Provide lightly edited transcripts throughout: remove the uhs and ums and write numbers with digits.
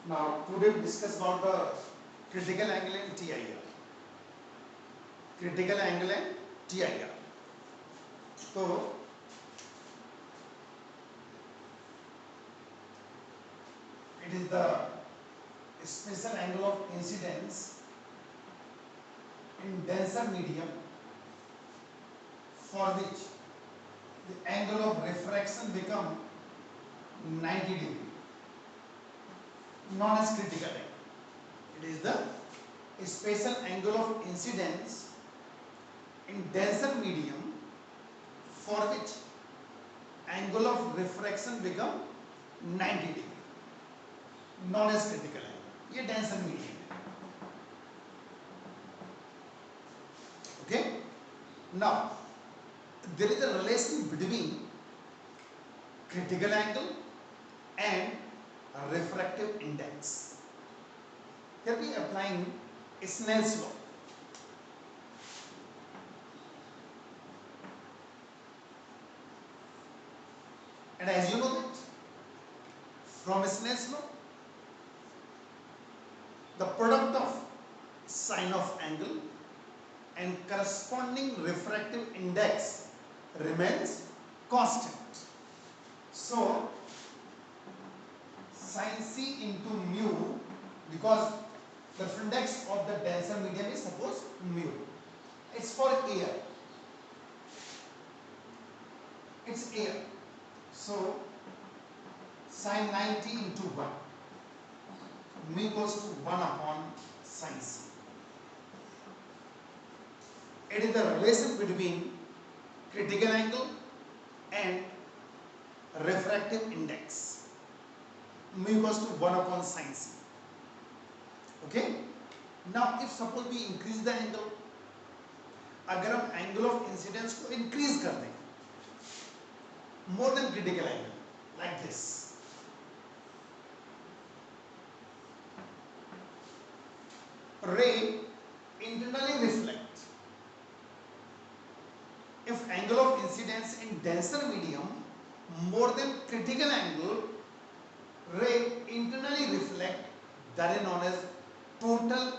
Now today we discuss about the critical angle and TIR. Critical angle and TIR. So it is the special angle of incidence in denser medium for which the angle of refraction become 90 degree, known as critical angle. It is the special angle of incidence in denser medium for which angle of refraction become 90 degree, known as critical angle. ये denser medium है. Okay. Now there is a relation between critical angle and refractive index. Here we are applying Snell's law. And as you know that from Snell's law, the product of sine of angle and corresponding refractive index remains constant. So sin C into mu, because the index of the denser medium is suppose mu. It's for air. It's air. So sin 90 into 1. Mu equals to 1 upon sin C. It is the relation between critical angle and refractive index. Mu equals to 1 upon sin C. Okay. Now if suppose we increase the angle, अगर हम angle of incidence को increase कर दें more than critical angle, like this, ray internally reflect. If angle of incidence in denser medium more than critical angle, ray internally reflect, that is known as total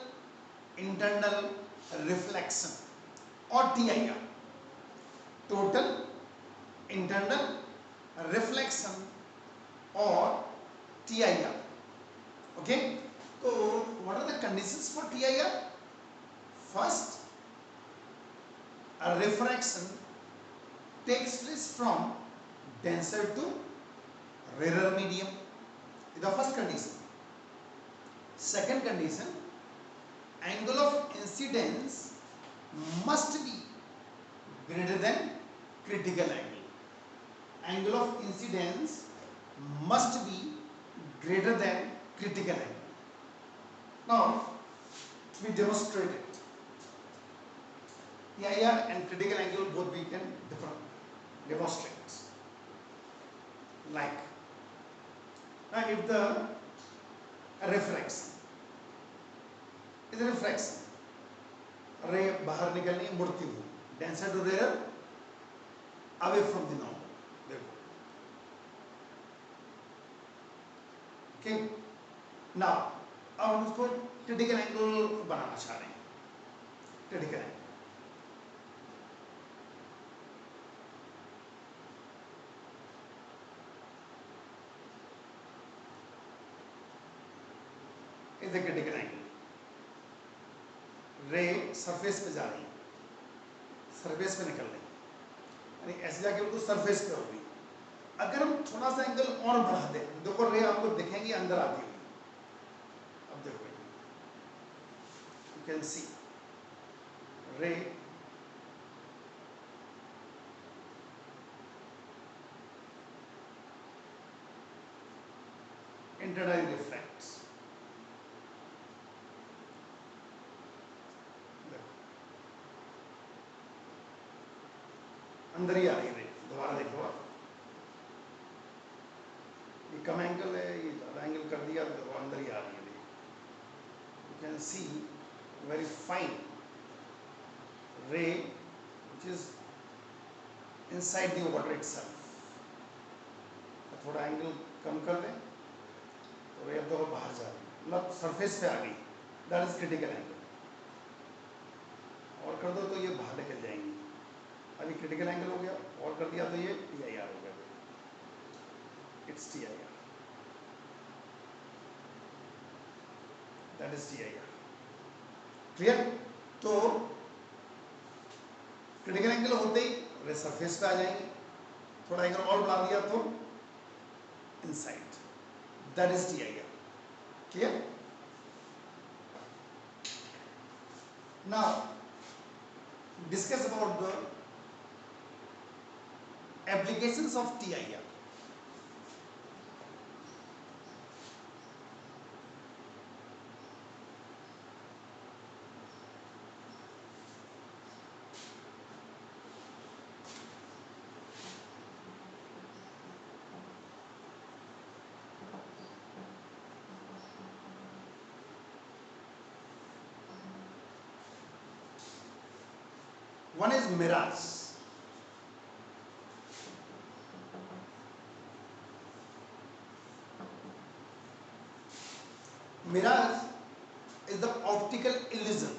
internal reflection or TIR. Total internal reflection or TIR. Okay. So what are the conditions for TIR? First, a refraction takes place from denser to rarer medium. This is the first condition. Second condition, angle of incidence must be greater than critical angle. Angle of incidence must be greater than critical angle. Now we demonstrate it. TIR and critical angle both we can demonstrate. Like now if the refraction is refraction, ray बाहर निकलनी मुड़ती हुई, denser to rarer, away from the normal. देखो. Okay. Now अब हम उसको critical angle बनाना चाह रहे हैं. Critical angle. is the critical angle. रे सरफेस पे जा रही है, सरफेस पे निकल रही है, यानी ऐसे जाके उनको सरफेस पे होगी. अगर हम थोड़ा सा एंगल और बढ़ा दें, देखो रे आपको दिखेंगी अंदर आती हुई. अब देखो यू कैन सी रे internally refracts. अंदर ही आ रही है. दोबारा देखो आप, ये कम एंगल है, ये ज़्यादा एंगल कर दिया तो अंदर ही आ रही है. You can see very fine ray which is inside the water itself. थोड़ा एंगल कम कर दें रे अब देखो बाहर जा रही, मतलब सरफेस पे आ गई, दैट इज क्रिटिकल एंगल। और कर दो तो ये बाहर निकल जाएंगी, अभी क्रिटिकल एंगल हो गया, और कर दिया तो ये TIR हो गया, it's TIR, that is TIR। Clear? तो क्रिटिकल एंगल होते ही रे सरफेस पे आ जाएंगे, थोड़ा एंगल और बढ़ा दिया तो inside, that is TIR। Clear? Now discuss about the applications of TIR. One is mirage. Mirage is the optical illusion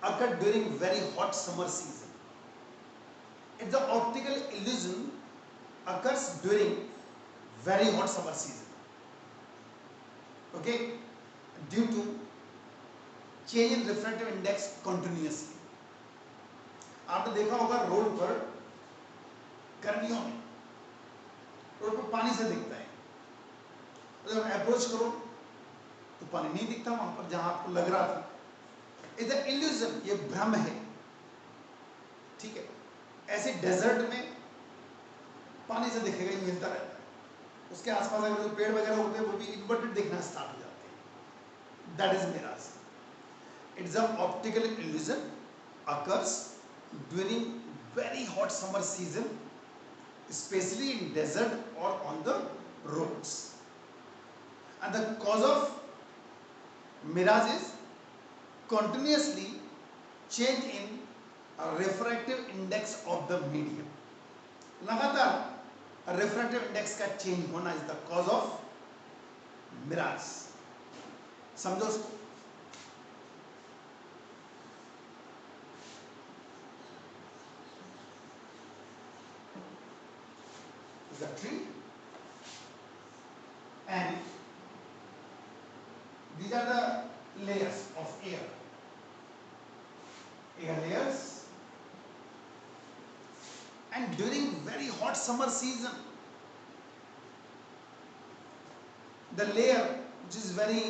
occurred during very hot summer season. If the optical illusion occurs during very hot summer season, okay, due to change in refractive index continuously. आपने देखा होगा road पर गर्मियों में road पर पानी से दिखता है, जब अप्रोच करो तो पानी नहीं दिखता वहां पर जहां आपको लग रहा था। इज द इल्यूजन, ये भ्रम है, ठीक है। ऐसे डेजर्ट में पानी से दिखेगा, ये मिलता रहता है, उसके आसपास अगर जो पेड़ वगैरह होते हैं वो भी इन्वर्टेड दिखना स्टार्ट हो जाते हैं, that is mirage. It's a optical illusion occurs during very hot summer season, especially in desert or on the roads, and the cause of mirage is continuously change in refractive index of the medium. लगातार refractive index का change होना is the cause of mirage। समझो उसको। is a tree and these are the layers of air layers, and during very hot summer season the layer which is very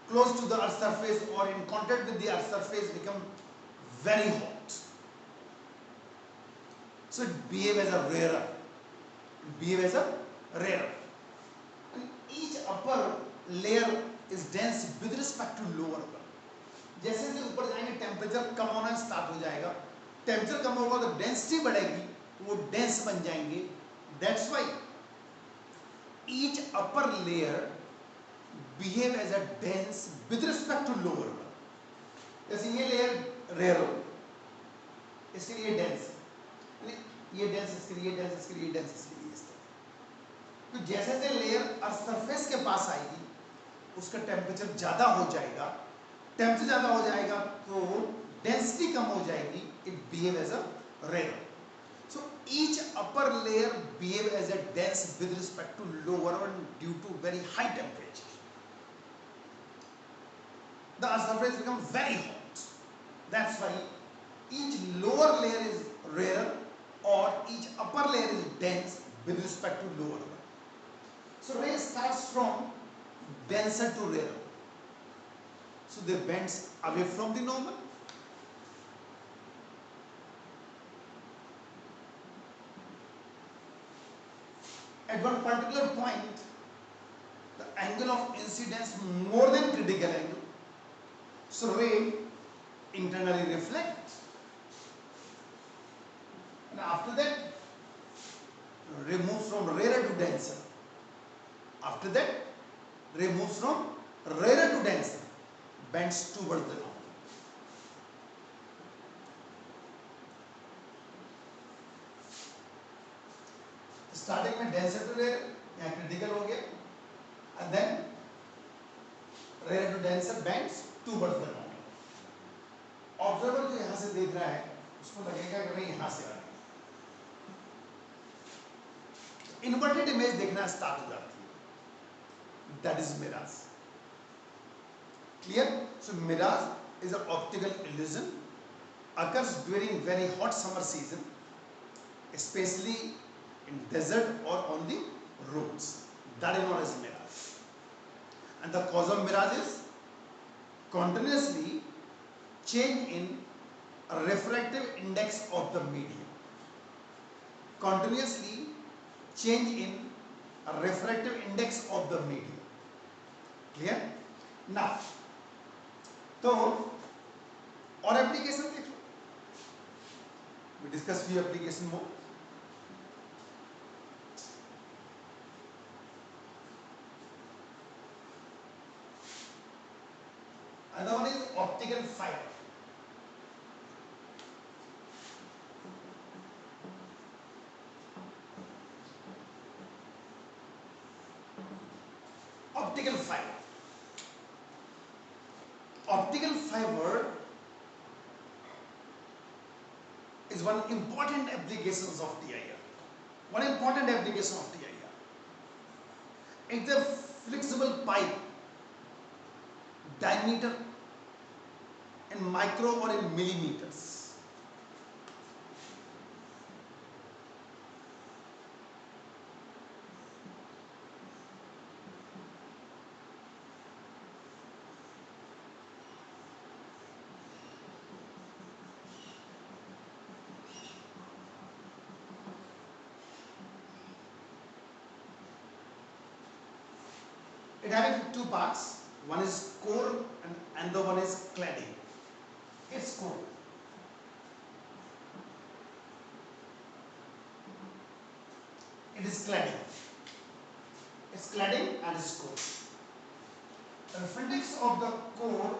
close to the earth's surface or in contact with the earth's surface become very hot, so it behave as a rarer, and each upper layer is dense with respect to lower one. जैसे जैसे ऊपर जाएंगे temperature कम होना start हो जाएगा, temperature कम होगा तो density बढ़ेगी, वो डेंस बन जाएंगे, that's why each upper layer behave as a dense with respect to lower one. जैसे ये लेयर रेयर हो, इसके लिए डेंस, ये डेंस इसके लिए डेंस, इसके लिए डेंस, इसके लिए इस तरह। तो जैसे जैसे लेयर अर्थ सरफेस के पास आएगी उसका टेम्परेचर ज्यादा हो जाएगा, टेम्परेचर ज्यादा हो जाएगा तो डेंसिटी कम हो जाएगी, it behave as a rare. So each upper layer behave as a dense with respect to lower one due to very high temperature. The earth's surface becomes very hot. That's why each lower layer is rarer or each upper layer is dense with respect to lower one. So ray starts from denser to rarer. So they bends away from the normal. At one particular point, the angle of incidence more than critical angle. So ray internally reflects, and after that ray moves from rarer to denser. After that ray moves from rarer to denser, bends towards the normal. Starting में denser to rare, यहाँ critical हो गया, then rarer to denser bends towards the normal. Observer जो यहां से देख रहा है उसको लगेगा कि नहीं यहां से आ रही है, इन्वर्टेड इमेज देखना स्टार्ट हो जाती है, that is mirage. Clear? So mirage is a optical illusion, occurs during very hot summer season, especially in desert or on the roads. That is known as mirage. And the cause of mirage is continuously change in a refractive index of the medium. Continuously change in a refractive index of the medium. Clear? Now, तो और application देख लो. We discuss few application more. Another one is optical fiber. Optical fiber. Optical fiber is one important applications of TIR. One important application of TIR. It's a flexible pipe, diameter in micro or in millimeters. It having two parts. One is core and another one is cladding. Its core. It is cladding. It's cladding and its core. The reflectance of the core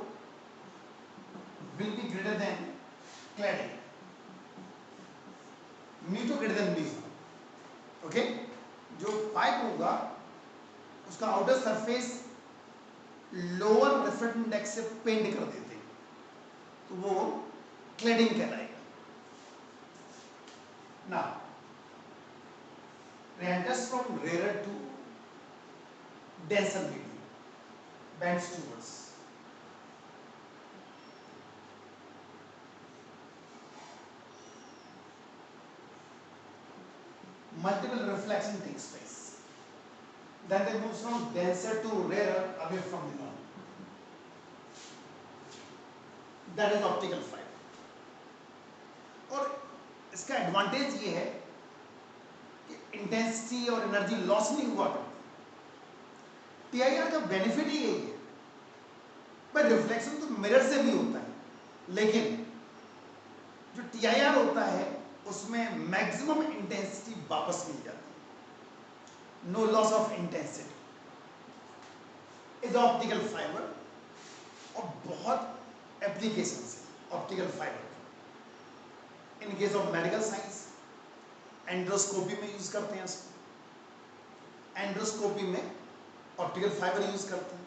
will be greater than cladding. mu to greater than mu. Okay? जो pipe होगा उसका outer surface lower reflective index से paint कर देते हैं तो वो cladding कहलाएगा. Now rents from rare to denser medium bends towards. Multiple reflection takes place. Then they move from denser to rarer away from the normal. That is optical fiber. और इसका advantage ये है कि इंटेंसिटी और energy loss नहीं हुआ करती. TIR का बेनिफिट ही यही है. पर रिफ्लेक्शन तो मिरर से भी होता है, लेकिन जो टीआईआर होता है उसमें मैक्सिमम इंटेंसिटी वापस मिल जाती है. No loss of intensity. is optical fibre और बहुत एप्लीकेशंस है optical fibre. In case of medical science endoscopy में यूज करते हैं इसको. एंड्रोस्कोपी में ऑप्टिकल फाइबर यूज करते हैं.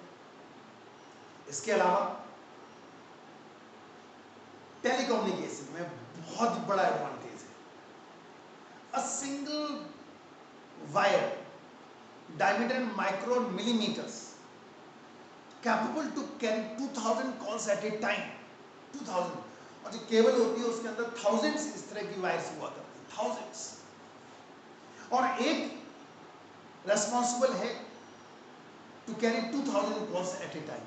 इसके अलावा टेलीकम्युनिकेशन में बहुत बड़ा एडवांटेज है. A single wire diameter in micro millimeters capable to carry 2000 calls at a time. 2000 और जो केबल होती है उसके अंदर thousands इस तरह की वायर्स हुआ करती हैं. thousands. और एक responsible है to carry 2000 calls at a time.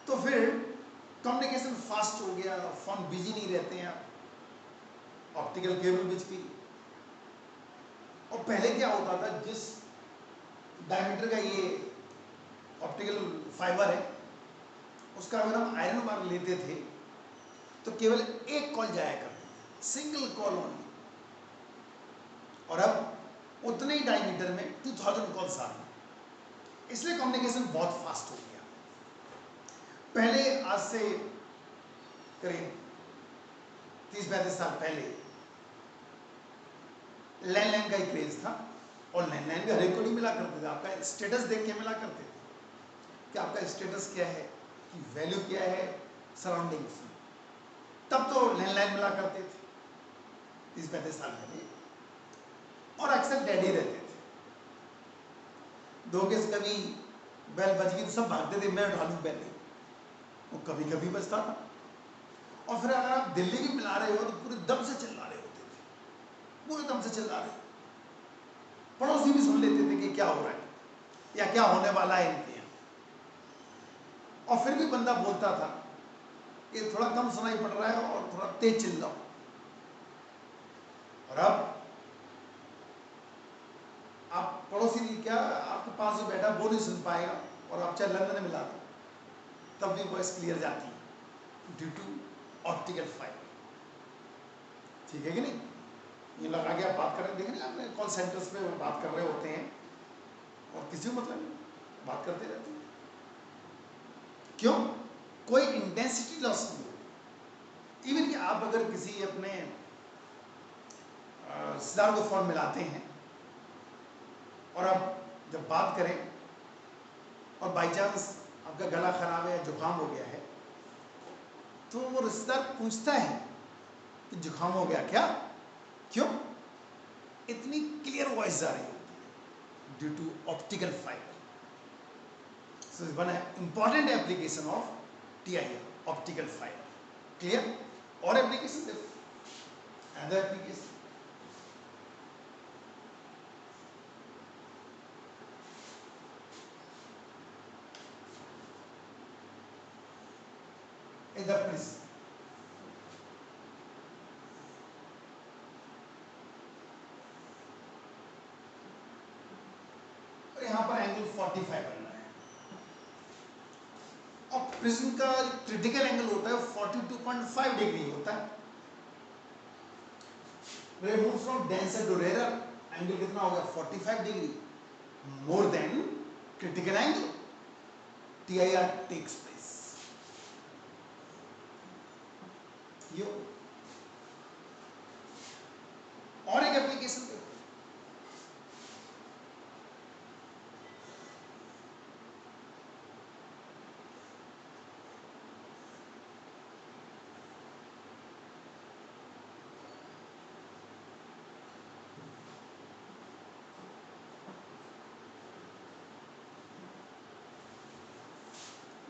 तो फिर कम्युनिकेशन फास्ट हो गया, फोन बिजी नहीं रहते हैं. ऑप्टिकल केबल बिज की. और पहले क्या होता था, जिस डायमीटर का ये ऑप्टिकल फाइबर है उसका अगर हम आयरन वायर लेते थे तो केवल एक कॉल जाया करती, सिंगल कॉल ओनली. और अब उतने ही डायमीटर में 2000 कॉल्स आ रही. इसलिए कम्युनिकेशन बहुत फास्ट हो गया. पहले आज से करीब 30-35 साल पहले लैंडलाइन का ही क्रेज था और लैंडलाइन भी हर एक को नहीं मिला करते थे, आपका स्टेटस देख के मिला करते थे कि आपका स्टेटस क्या है, कि वैल्यू क्या है सराउंडिंग्स में। तब तो लैंडलाइन मिला करते थे 30-35 साल पहले, और अक्सर डैडी रहते थे। दो के कभी बैल बज गई तो सब भागते थे, मैं उठा लूँ पहले, वो कभी कभी बजता था। और फिर अगर आप दिल्ली भी मिला रहे हो तो पूरे दम से चिल्ला रहे होते थे, पूरे दम से चिल्ला रहे, पड़ोसी भी सुन लेते थे कि क्या हो रहा है या क्या होने वाला है इनके यहाँ। और फिर भी बंदा बोलता था कि थोड़ा कम सुनाई पड़ रहा है और थोड़ा तेज चिल्लाओ। और अब आप पड़ोसी नहीं, क्या आपके पास ही बैठा वो नहीं सुन पाएगा, और आप चाहे लंदन में मिला दो तब भी वॉइस क्लियर जाती है ड्यू टू ऑप्टिकल फाइबर। ठीक है कि नहीं? ये लगा के आप बात कर रहे हैं, देखेंगे आपने कॉल सेंटर्स पे बात कर रहे होते हैं और किसी को मतलब नहीं, बात करते रहते हैं। क्यों? कोई इंटेंसिटी लॉस नहीं हो। इवन कि आप अगर किसी अपने रिश्तेदार को फोन मिलाते हैं और आप जब बात करें और बाई चांस आपका गला खराब है या जुकाम हो गया है, तो वो रिश्तेदार पूछता है कि जुकाम हो गया क्या? क्यों? इतनी क्लियर वॉइस जा रही होती है due to optical fibre. So one important application of TIR, optical fibre. Clear? और एप्लीकेशन देखो, अदर एप्लीकेशन इधर प्लीज। यहाँ पर एंगल 45 बनना है, और प्रिज्म का क्रिटिकल एंगल होता है 42.5 डिग्री होता है। Move from denser to rare, angle कितना होगा? 45 degree, more than critical angle. TIR takes place. यो और एक एप्लीकेशन देखो,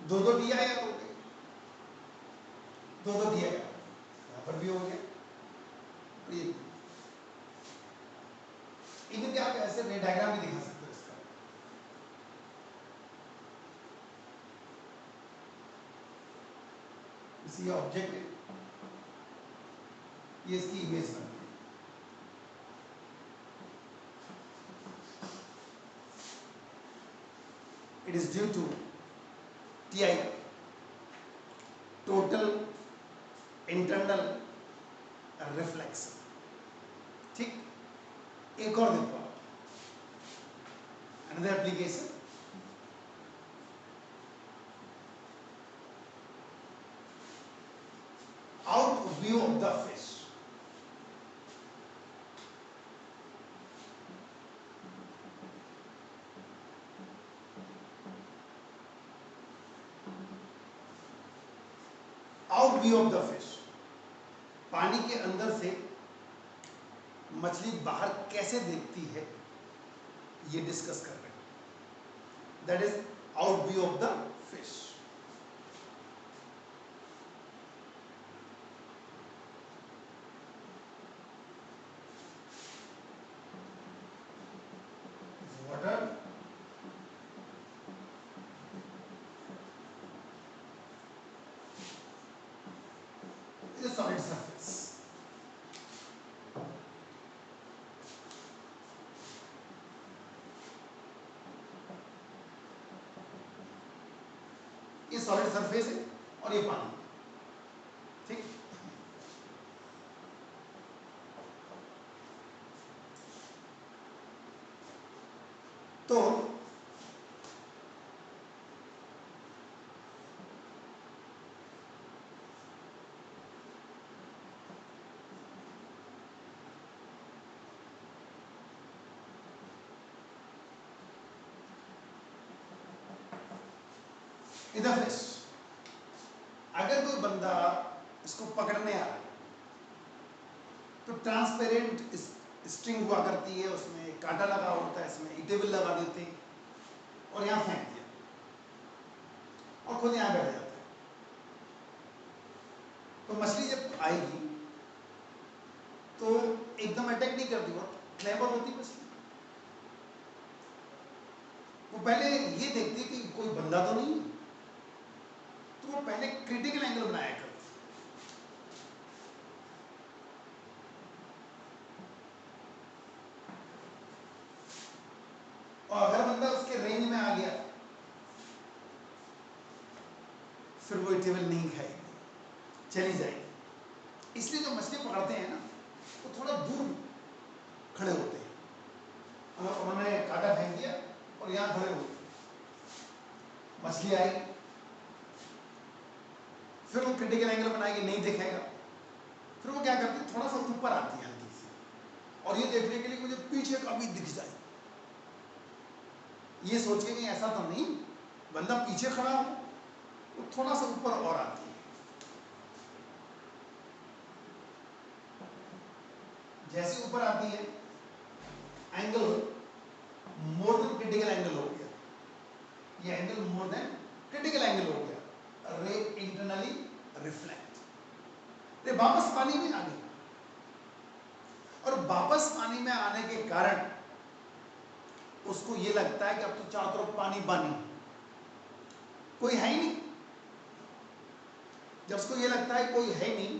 दो TIR हो गए, दो TIR यहाँ पर भी हो गया। इवन कि आप ऐसे डायग्राम भी दिखा सकते हो इसका। इसी ऑब्जेक्ट है, ये इसकी इमेज बनती है। It is due to TIR, total internal reflection. ठीक, एक और देखो आप, another application, out view of the fish. Out view of the fish, पानी के अंदर से मछली बाहर कैसे देखती है ये डिस्कस कर रहे हैं। That is out view of the fish. Water, is a solid surface। ये सॉलिड सरफेस है और ये पानी। ठीक, तो इधर फिश, अगर कोई बंदा इसको पकड़ने आ रहा है तो ट्रांसपेरेंट स्ट्रिंग हुआ करती है, उसमें कांटा लगा होता है, इसमें ईटेबल लगा देते हैं और यहाँ फेंक दिया और खुद यहाँ बैठ जाता है। तो मछली जब आएगी तो एकदम अटैक नहीं करती, बहुत क्लेवर होती मछली। वो पहले ये देखती कि कोई बंदा तो नहीं, तो वो पहले क्रिटिकल एंगल बनाया करती। और अगर बंदा उसके रेंज में आ गया फिर वो टेबल नहीं खाएगी, चली जाएगी। इसलिए जो मछली पकड़ते हैं ना वो थोड़ा दूर खड़े होते हैं, उन्होंने कांटा फेंक दिया और यहाँ खड़े हो, मछली आई फिर वो क्रिटिकल एंगल बनाएगी, नहीं दिखेगा, फिर वो क्या करती है थोड़ा सा ऊपर आती है हल्की सी, और ये देखने के लिए मुझे पीछे का भी दिख जाए, ये सोच के कि ऐसा तो नहीं बंदा पीछे खड़ा हो, वो थोड़ा सा ऊपर और आती है। जैसे ऊपर आती है एंगल मोर देन क्रिटिकल एंगल हो गया, ये एंगल मोर देन क्रिटिकल एंगल हो गया, रे इंटरनली रिफ्लेक्ट, रे वापस पानी में आ गई, और वापस पानी में आने के कारण उसको ये लगता है कि अब तो चारों तरफ पानी पानी, कोई है ही नहीं। जब उसको ये लगता है कोई है नहीं,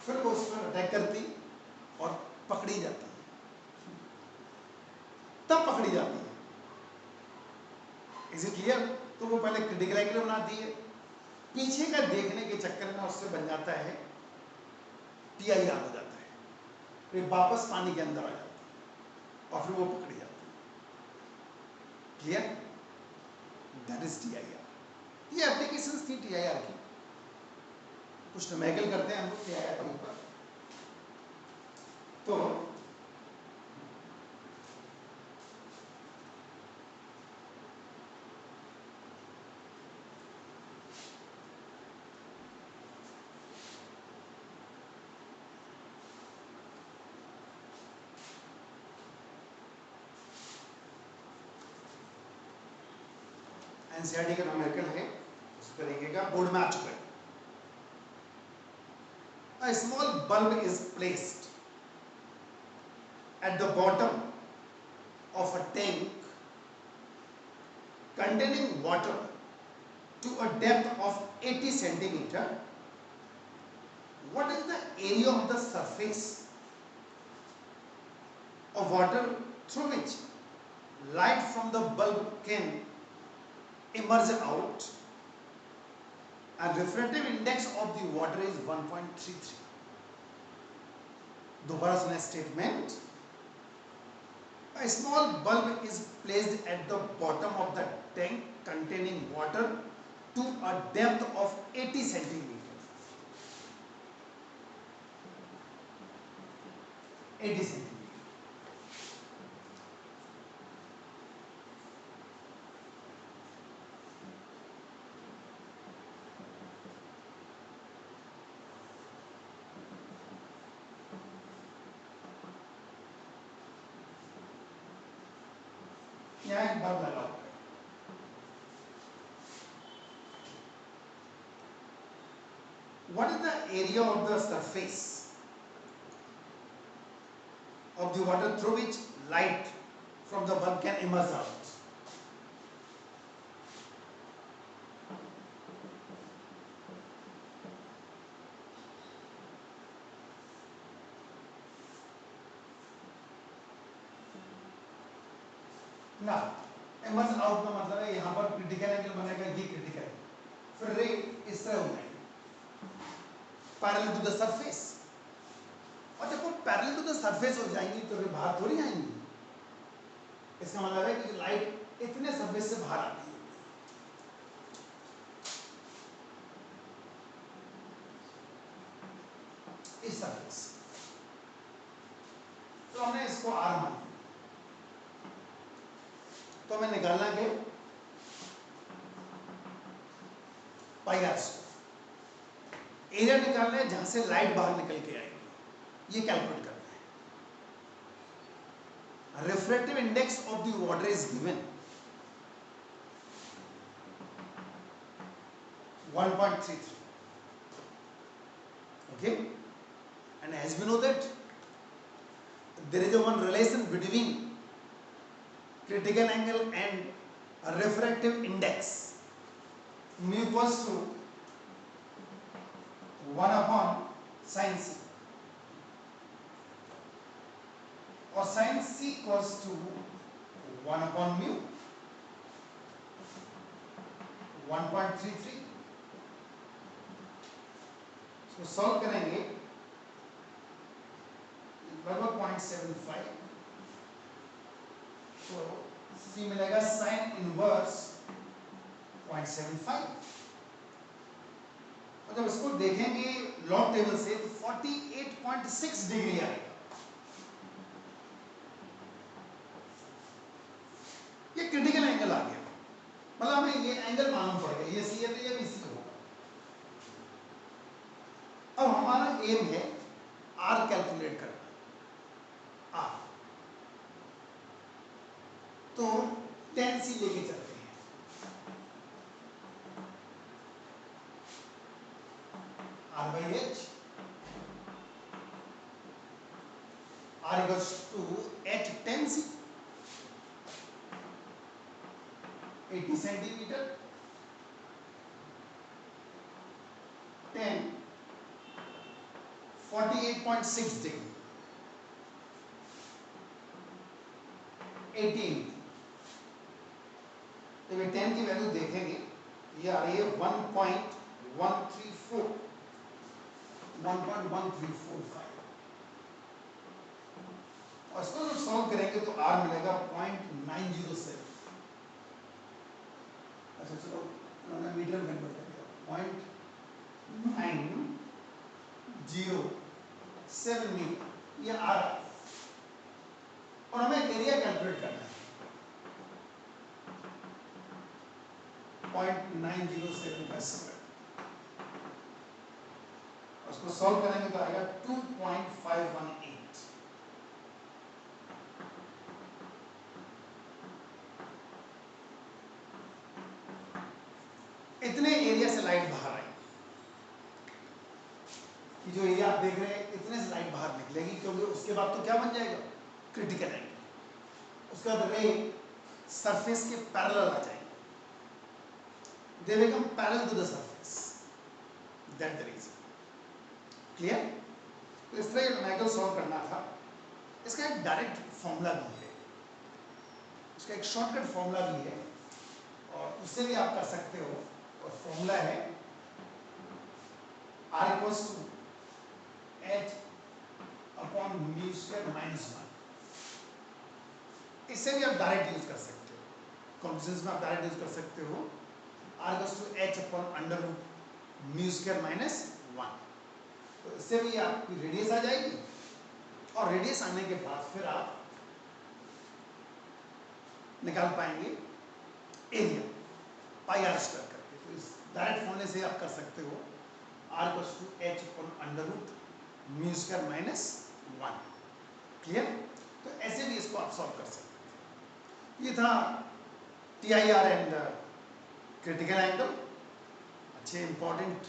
फिर वो उस पर अटैक करती और पकड़ी जाती है, तब पकड़ी जाती है। Is it clear? तो वो पहले क्रिटिकल एंगल बनाती है, पीछे का देखने के चक्कर में उससे बन जाता है PIR हो जाता है, फिर वापस पानी के अंदर आ जाता है और फिर वो पकड़ी जाती है। क्लियर? That is TIR। ये एप्लीकेशन थी TIR की, कुछ न्यूमेरिकल करते हैं हम लोग TIR के ऊपर। तो एनसीईआरटी का न्यूमेरिकल है, उस पर देखिएगा, बोर्ड में आ चुका है। A small bulb is placed at the bottom of a tank containing water to a depth of 80 centimeter. What is the area of the surface of water through which light from the bulb can emerge out, and refractive index of the water is 1.33. दोबारा सुने statement. A small bulb is placed at the bottom of the tank containing water to a depth of 80 centimeter. 80 centimeter. यहाँ एक bulb लगा हुआ है। What is the area of the surface of the water through which light from the bulb can emerge out? ना emerge out का मतलब है यहाँ पर क्रिटिकल एंगल बनेगा, ये क्रिटिकल है, फिर रे इस तरह हो जाएगी पैरेलल टू द सरफेस, और जब वो पैरेलल टू द सरफेस हो जाएंगी तो रे बाहर थोड़ी आएंगी। इसका मतलब है कि लाइट इतने सरफेस से बाहर आती है। इस सरफेस तो हमने इसको R मान लिया, तो हमें निकालना कि पाई आर स्क्वायर। एरिया निकालना है जहां से लाइट बाहर निकल के आएगी, ये कैलकुलेट करना है। Refractive index of the water is given 1.33, okay, and as we know that there is a one relation between critical angle and a refractive index, mu equals to 1 upon sin c, or sin c equals to 1 upon mu 1.33। तो solve करेंगे लगभग 0.75, तो c मिलेगा sine inverse 0.75। और जब इसको देखेंगे log table से तो 48.6 डिग्री आएगा। ये क्रिटिकल एंगल आ गया, मतलब हमें ये एंगल मालूम पड़ गया, ये सी है तो ये भी सी होगा। अब हमारा एम है आर कैलकुलेट करना, आर, तो tan c लेके चलते हैं। r by h, r equals to h tan c, 80 centimetre, tan 48.6 degree, 18। तो ये tan की वैल्यू देखेंगे, ये आ रही है 1.134, 1.1345, और इसको जब सॉल्व करेंगे तो r मिलेगा 0.907। अच्छा चलो उन्होंने मीटर में कन्वर्ट कर दिया, 0.907 मीटर, ये आ रहा है। और हमें एरिया कैलकुलेट करना है, 0.907 का स्क्वायर, उसको सॉल्व करेंगे तो आएगा 2.518। इतने एरिया से लाइट बाहर आएगी, जो एरिया आप देख रहे हैं इतने से लाइट बाहर निकलेगी, क्योंकि उसके बाद तो क्या बन जाएगा, क्रिटिकल एंगल। उसके बाद रे सरफेस के पैरेलल आ जाएंगे, they become parallel to the surface, that the region. Clear? तो इस तरह न्यूमेरिकल सॉल्व करना था। इसका एक डायरेक्ट फॉर्मूला भी है, इसका एक शॉर्टकट फॉर्मूला भी है, और उससे भी आप कर सकते हो। और फॉर्मूला है r equals to h upon mu square minus 1। इससे भी आप डायरेक्ट यूज कर सकते हो, कॉन्फिडेंस में आप डायरेक्ट यूज कर सकते हो, r equals to h upon under root mu square minus 1। तो इससे भी आपकी रेडियस आ जाएगी, और रेडियस आने के बाद फिर आप निकाल पाएंगे एरिया पाई आर स्क्वायर करके। तो इस डायरेक्ट फॉर्मूले से आप कर सकते हो, r equals to h upon under root mu square minus 1। Clear? तो ऐसे भी इसको आप सॉल्व कर सकते हैं। ये था TIR एंड क्रिटिकल एंगल। अच्छे इंपॉर्टेंट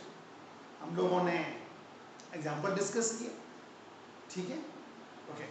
हम लोगों ने एग्जाम्पल डिस्कस किए, ठीक है, ओके।